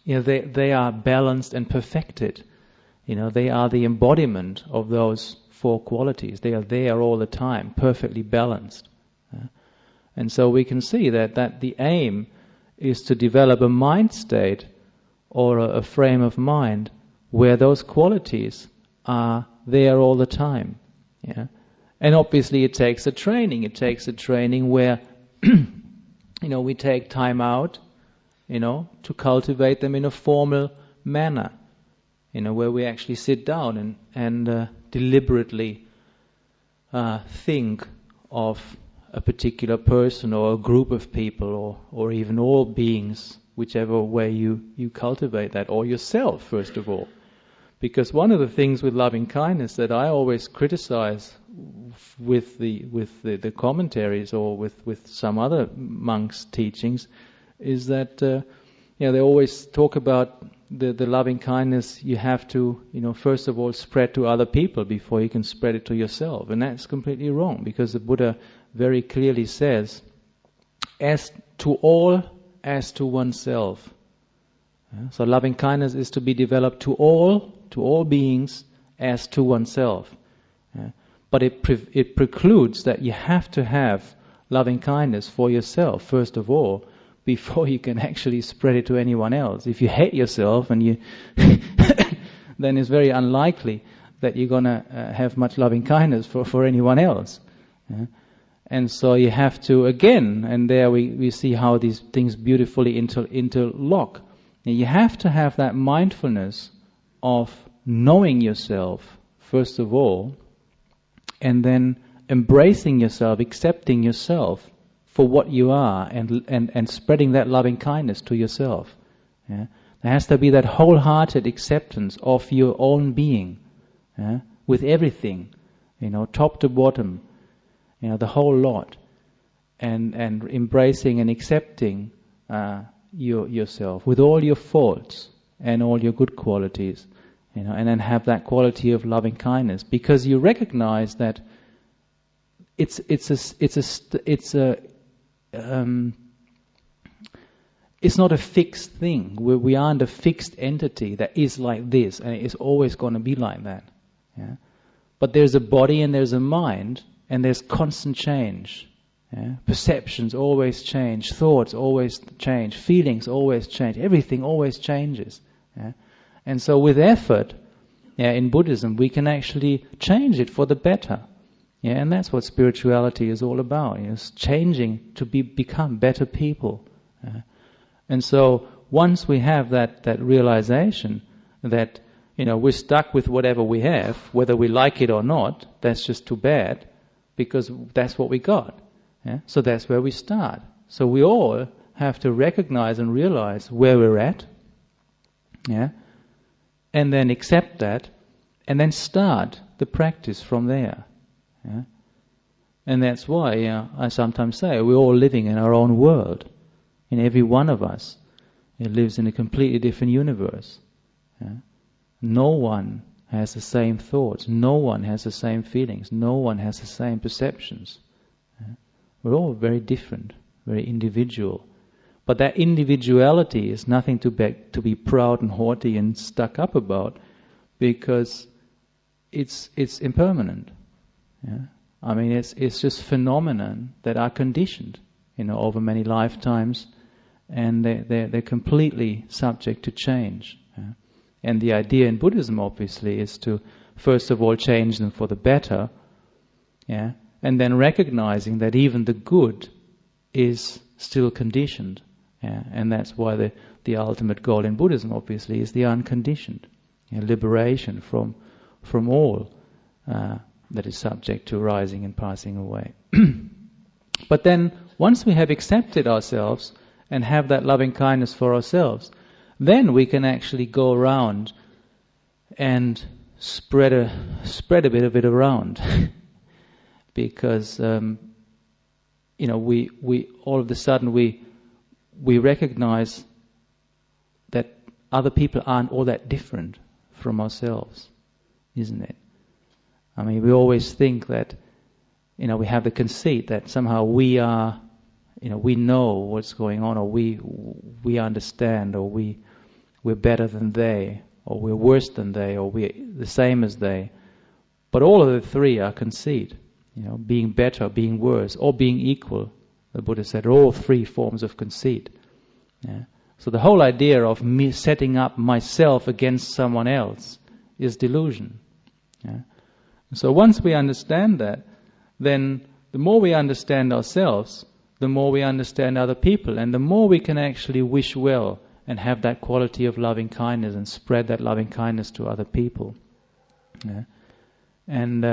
they are balanced and perfected. They are the embodiment of those four qualities. They are there all the time, perfectly balanced. And so we can see that the aim is to develop a mind state or a frame of mind where those qualities are there all the time. Yeah? And obviously it takes a training. It takes a training where we take time out to cultivate them in a formal manner. Where we actually sit down and deliberately think of a particular person or a group of people or even all beings, whichever way you cultivate that, or yourself first of all. Because one of the things with loving kindness that I always criticize with the commentaries or with some other monks' teachings is that they always talk about the loving kindness you have to, first of all spread to other people before you can spread it to yourself. And that's completely wrong, because the Buddha very clearly says, as to all, as to oneself. So loving kindness is to be developed to all beings, as to oneself. But it precludes that you have to have loving kindness for yourself, first of all, before you can actually spread it to anyone else. If you hate yourself, and you then it's very unlikely that you're going to have much loving kindness for anyone else. And so you have to, again, and there we see how these things beautifully interlock. You have to have that mindfulness of knowing yourself, first of all, and then embracing yourself, accepting yourself for what you are, and spreading that loving kindness to yourself. Yeah? There has to be that wholehearted acceptance of your own being, with everything, top to bottom, the whole lot, and embracing and accepting yourself with all your faults and all your good qualities, and then have that quality of loving kindness, because you recognize that it's not a fixed thing. We aren't a fixed entity that is like this and it's always going to be like that. Yeah? But there's a body and there's a mind, and there's constant change. Yeah? Perceptions always change, thoughts always change, feelings always change, everything always changes. Yeah? And so with effort, in Buddhism, we can actually change it for the better. Yeah, and that's what spirituality is all about. It's changing to become better people. And so once we have that realization that we're stuck with whatever we have, whether we like it or not, that's just too bad, because that's what we got. Yeah? So that's where we start. So we all have to recognize and realize where we're at, yeah, and then accept that, and then start the practice from there. Yeah? And that's why I sometimes say we're all living in our own world. And every one of us lives in a completely different universe. Yeah? No one has the same thoughts. No one has the same feelings. No one has the same perceptions. Yeah? We're all very different, very individual. But that individuality is nothing to be proud and haughty and stuck up about, because it's impermanent. Yeah? I mean, it's just phenomenon that are conditioned, over many lifetimes, and they're completely subject to change. Yeah? And the idea in Buddhism, obviously, is to first of all change them for the better, yeah, and then recognizing that even the good is still conditioned. Yeah? And that's why the ultimate goal in Buddhism, obviously, is the unconditioned, liberation from all that is subject to rising and passing away. But then, once we have accepted ourselves and have that loving kindness for ourselves, then we can actually go around and spread a bit of it around, because we all of a sudden we recognize that other people aren't all that different from ourselves, isn't it? I mean, we always think that we have the conceit that somehow we are, we know what's going on, or we understand, or we're better than they, or we're worse than they, or we're the same as they. But all of the three are conceit. Being better, being worse, or being equal. The Buddha said, are all three forms of conceit. Yeah? So the whole idea of me setting up myself against someone else is delusion. Yeah? So once we understand that, then the more we understand ourselves, the more we understand other people, and the more we can actually wish well and have that quality of loving kindness and spread that loving kindness to other people. Yeah? And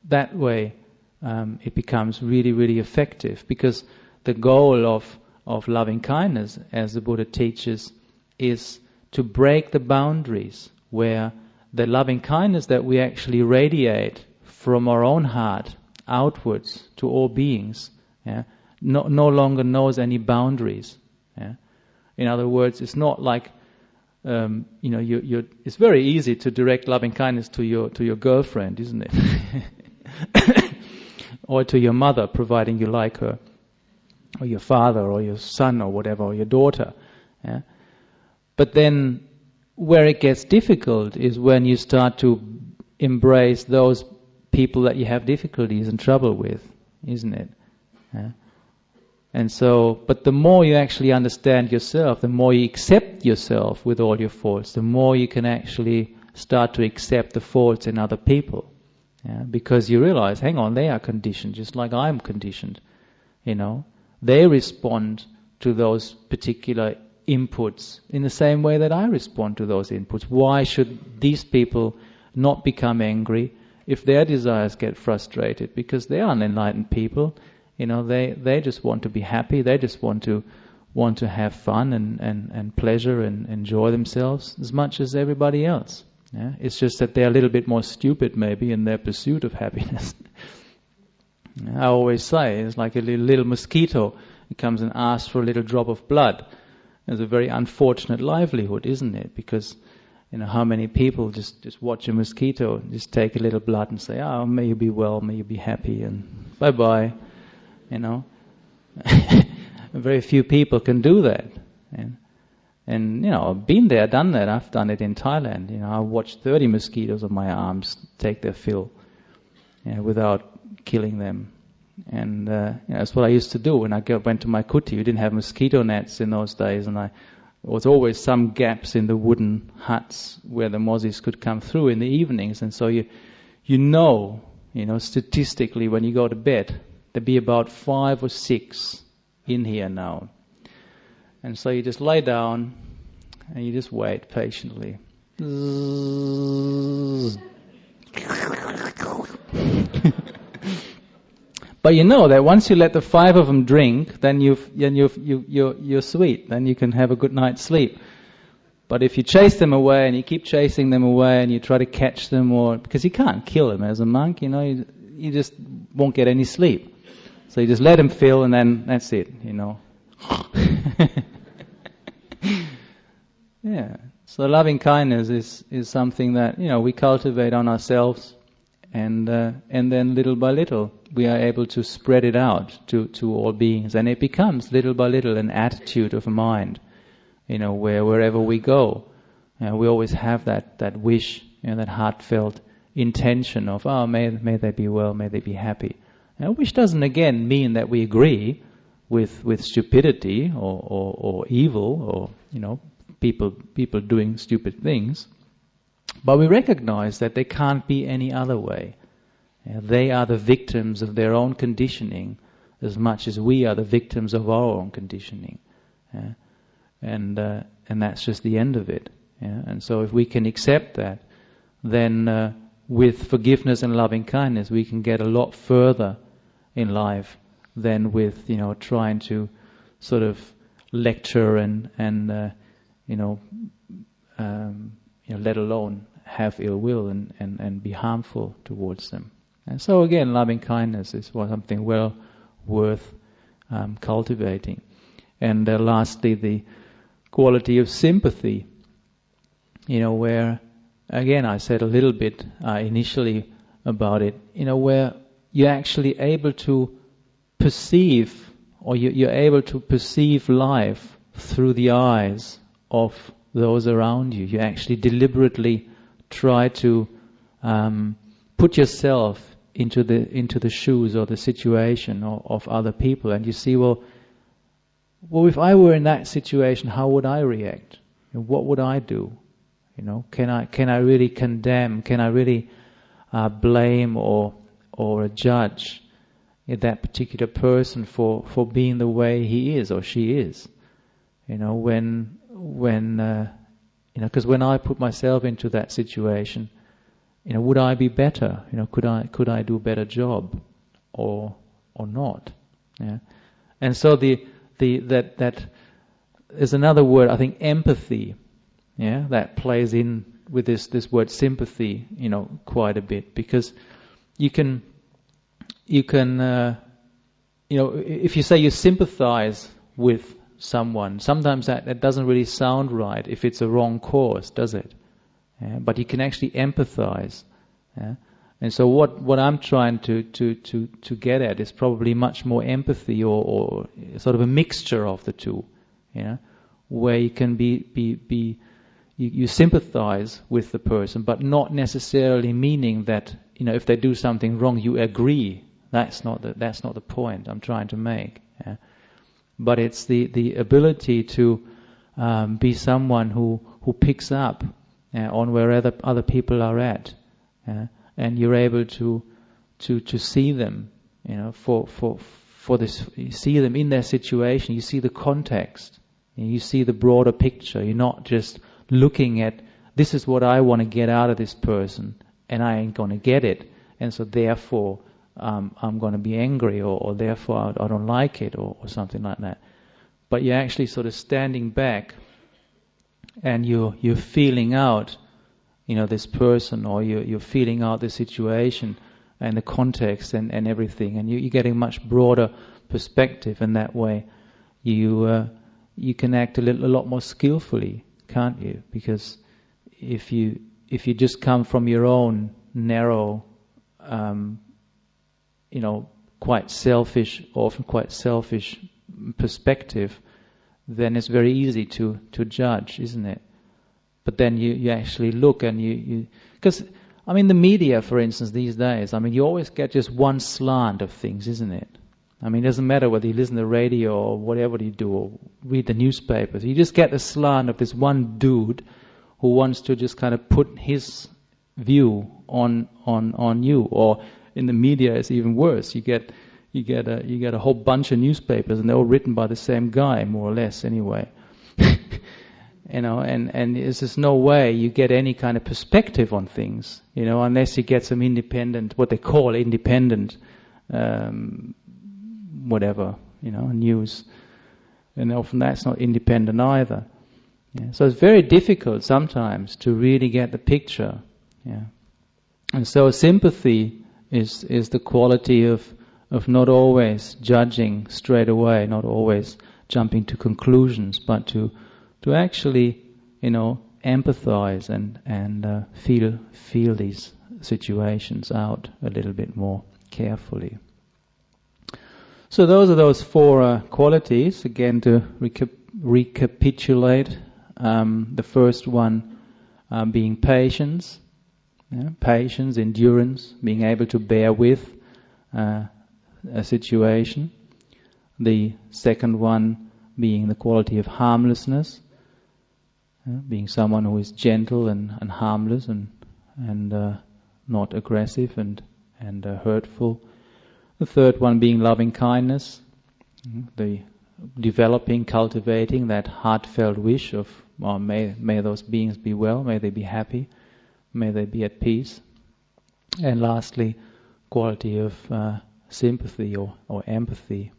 that way it becomes really, really effective, because the goal of loving kindness, as the Buddha teaches, is to break the boundaries where the loving kindness that we actually radiate from our own heart outwards to all beings, yeah, no longer knows any boundaries. Yeah? In other words, it's not like it's very easy to direct loving kindness to your girlfriend, isn't it? Or to your mother, providing you like her, or your father, or your son, or whatever, or your daughter. Yeah? But then, where it gets difficult is when you start to embrace those people that you have difficulties and trouble with, isn't it? Yeah? And so, but the more you actually understand yourself, the more you accept yourself with all your faults, the more you can actually start to accept the faults in other people. Yeah? Because you realize, hang on, they are conditioned just like I'm conditioned. They respond to those particular inputs in the same way that I respond to those inputs. Why should these people not become angry if their desires get frustrated? Because they are unenlightened people. They just want to be happy. They just want to have fun and pleasure and enjoy themselves as much as everybody else. Yeah? It's just that they're a little bit more stupid maybe in their pursuit of happiness. I always say it's like a little mosquito. It comes and asks for a little drop of blood. It's a very unfortunate livelihood, isn't it? Because how many people just watch a mosquito, just take a little blood and say, "Oh, may you be well, may you be happy," and bye bye. Very few people can do that. And I've been there, done that. I've done it in Thailand. I watched 30 mosquitoes on my arms take their fill, without killing them. And that's what I used to do when I went to my kuti. We didn't have mosquito nets in those days, and there was always some gaps in the wooden huts where the mozzies could come through in the evenings. And so you know statistically when you go to bed, there'd be about 5 or 6 in here now. And so you just lay down and you just wait patiently. But you know that once you let the 5 of them drink, then you're sweet. Then you can have a good night's sleep. But if you chase them away and you keep chasing them away and you try to catch them, because you can't kill them as a monk, you just won't get any sleep. So you just let them fill, and then that's it. Yeah. So loving kindness is something that we cultivate on ourselves. And then little by little we are able to spread it out to all beings, and it becomes little by little an attitude of mind, where wherever we go, we always have that wish, that heartfelt intention of may they be well, may they be happy. Which doesn't again mean that we agree with stupidity or evil or people doing stupid things. But we recognize that they can't be any other way. They are the victims of their own conditioning as much as we are the victims of our own conditioning. And that's just the end of it. And so if we can accept that, then with forgiveness and loving kindness we can get a lot further in life than with trying to sort of lecture and let alone have ill will and be harmful towards them. And so again, loving kindness is something well worth cultivating. And lastly, the quality of sympathy, where, again, I said a little bit initially about it, where you're actually able to perceive, or you're able to perceive life through the eyes of those around you. You actually deliberately try to put yourself into the shoes or the situation of other people, and you see, well, if I were in that situation, how would I react? What would I do? Can I really condemn? Can I really blame or judge that particular person for being the way he is or she is? Because when I put myself into that situation, would I be better? Could I do a better job, or not? Yeah. And so that there's another word, I think, empathy. Yeah, that plays in with this word sympathy, quite a bit, because you can if you say you sympathize with someone, sometimes that doesn't really sound right if it's a wrong cause, does it? Yeah, but you can actually empathize. Yeah? And so what I'm trying to get at is probably much more empathy or sort of a mixture of the two. Yeah? Where you can you sympathize with the person, but not necessarily meaning that if they do something wrong you agree. That's not the point I'm trying to make. Yeah? But it's the ability to be someone who picks up on where other people are at, and you're able to see them, for this. You see them in their situation. You see the context. You see the broader picture. You're not just looking at, this is what I want to get out of this person, and I ain't going to get it, and so therefore I'm going to be angry, or therefore I don't like it, or something like that. But you're actually sort of standing back, and you're feeling out, this person, or you're feeling out the situation and the context and everything, and you're getting much broader perspective. And that way, you can act a lot more skillfully, can't you? Because if you just come from your own narrow, often quite selfish perspective, then it's very easy to judge, isn't it? But then you actually look and you because the media, for instance, these days, you always get just one slant of things, isn't it? It doesn't matter whether you listen to the radio or whatever you do, or read the newspapers. You just get a slant of this one dude who wants to just kind of put his view on you, or in the media it's even worse. You get a whole bunch of newspapers, and they're all written by the same guy, more or less, anyway. And there's just no way you get any kind of perspective on things, unless you get some independent, what they call independent, news. And often that's not independent either. Yeah. So it's very difficult sometimes to really get the picture. Yeah. And so sympathy is the quality of not always judging straight away, not always jumping to conclusions, but to actually, empathize and feel these situations out a little bit more carefully. So those are those four qualities. Again, to recapitulate, the first one being patience, patience, endurance, being able to bear with a situation. The second one being the quality of harmlessness, being someone who is gentle and harmless and not aggressive and hurtful. The third one being loving kindness, the developing, cultivating that heartfelt wish of, may those beings be well, may they be happy, may they be at peace. And lastly, quality of sympathy or empathy.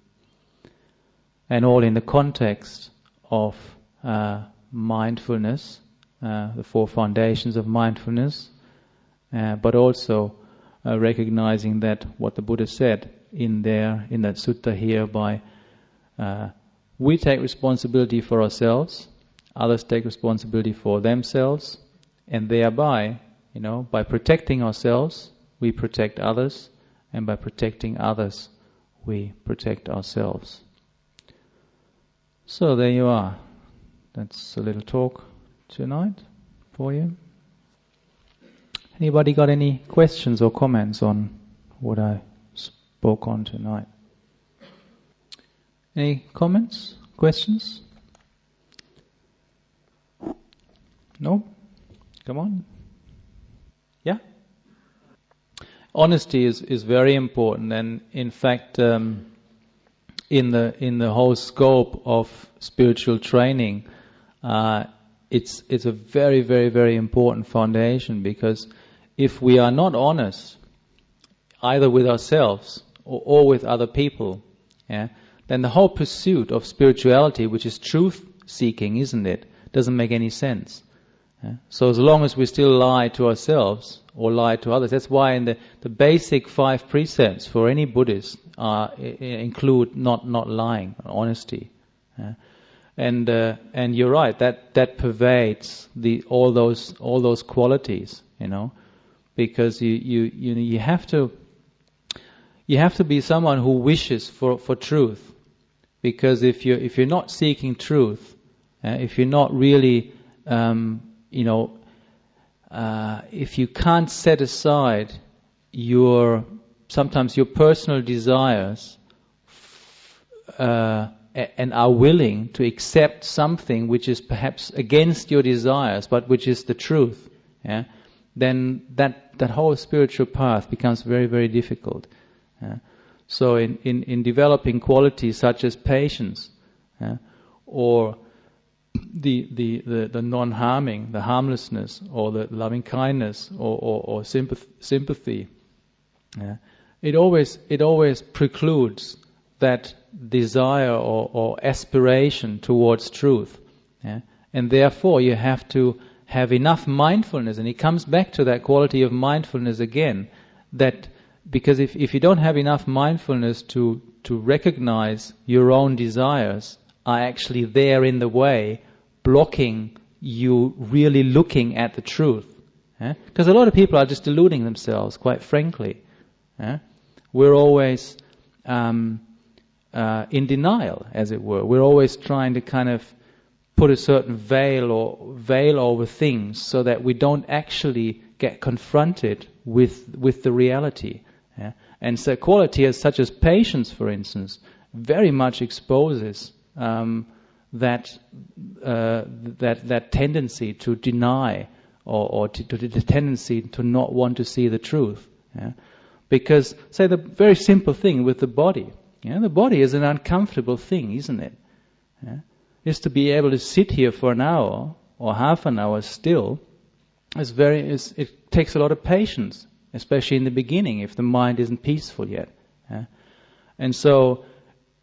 And all in the context of mindfulness, the four foundations of mindfulness, but also recognizing that what the Buddha said in that sutta here, by we take responsibility for ourselves, others take responsibility for themselves, and thereby, by protecting ourselves, we protect others, and by protecting others, we protect ourselves. So there you are. That's a little talk tonight for you. Anybody got any questions or comments on what I spoke on tonight? Any comments? Questions? No? Come on. Yeah? Honesty is very important, and in fact, in the whole scope of spiritual training, it's a very, very, very important foundation, because if we are not honest, either with ourselves or with other people, then the whole pursuit of spirituality, which is truth-seeking, isn't it, doesn't make any sense. So as long as we still lie to ourselves or lie to others, that's why in the basic 5 precepts for any Buddhist include not lying, honesty. And you're right, that pervades all those qualities, because you have to be someone who wishes for truth, because if you're not seeking truth, if you're not really if you can't set aside sometimes your personal desires and are willing to accept something which is perhaps against your desires, but which is the truth, then that whole spiritual path becomes very, very difficult. So in developing qualities such as patience, or the non-harming, the harmlessness, or the loving kindness, or sympathy, it always precludes that desire or aspiration towards truth, and therefore you have to have enough mindfulness, and it comes back to that quality of mindfulness again, that because if you don't have enough mindfulness to recognize your own desires are actually there in the way, blocking you really looking at the truth. Because a lot of people are just deluding themselves, quite frankly. We're always in denial, as it were. We're always trying to kind of put a certain veil over things so that we don't actually get confronted with the reality. And so quality such as patience, for instance, very much exposes that tendency to deny or to the tendency to not want to see the truth. Because, say the very simple thing with the body. The body is an uncomfortable thing, isn't it? Just to be able to sit here for an hour or half an hour still, it takes a lot of patience, especially in the beginning, if the mind isn't peaceful yet. And so,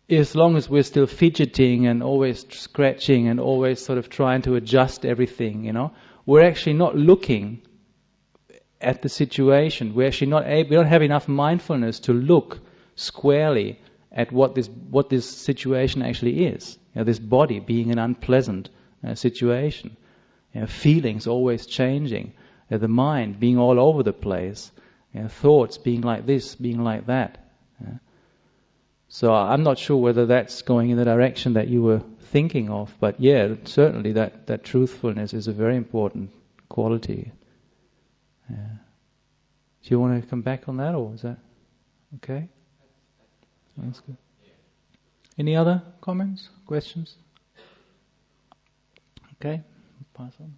as long as we're still fidgeting and always scratching and always sort of trying to adjust everything, we're actually not looking at the situation. We don't have enough mindfulness to look squarely at what this situation actually is. This body being an unpleasant situation. Feelings always changing. The mind being all over the place. Thoughts being like this, being like that. So I'm not sure whether that's going in the direction that you were thinking of, but certainly that truthfulness is a very important quality. Do you want to come back on that, or is that okay? That's good. Any other comments, questions? Okay, pass on.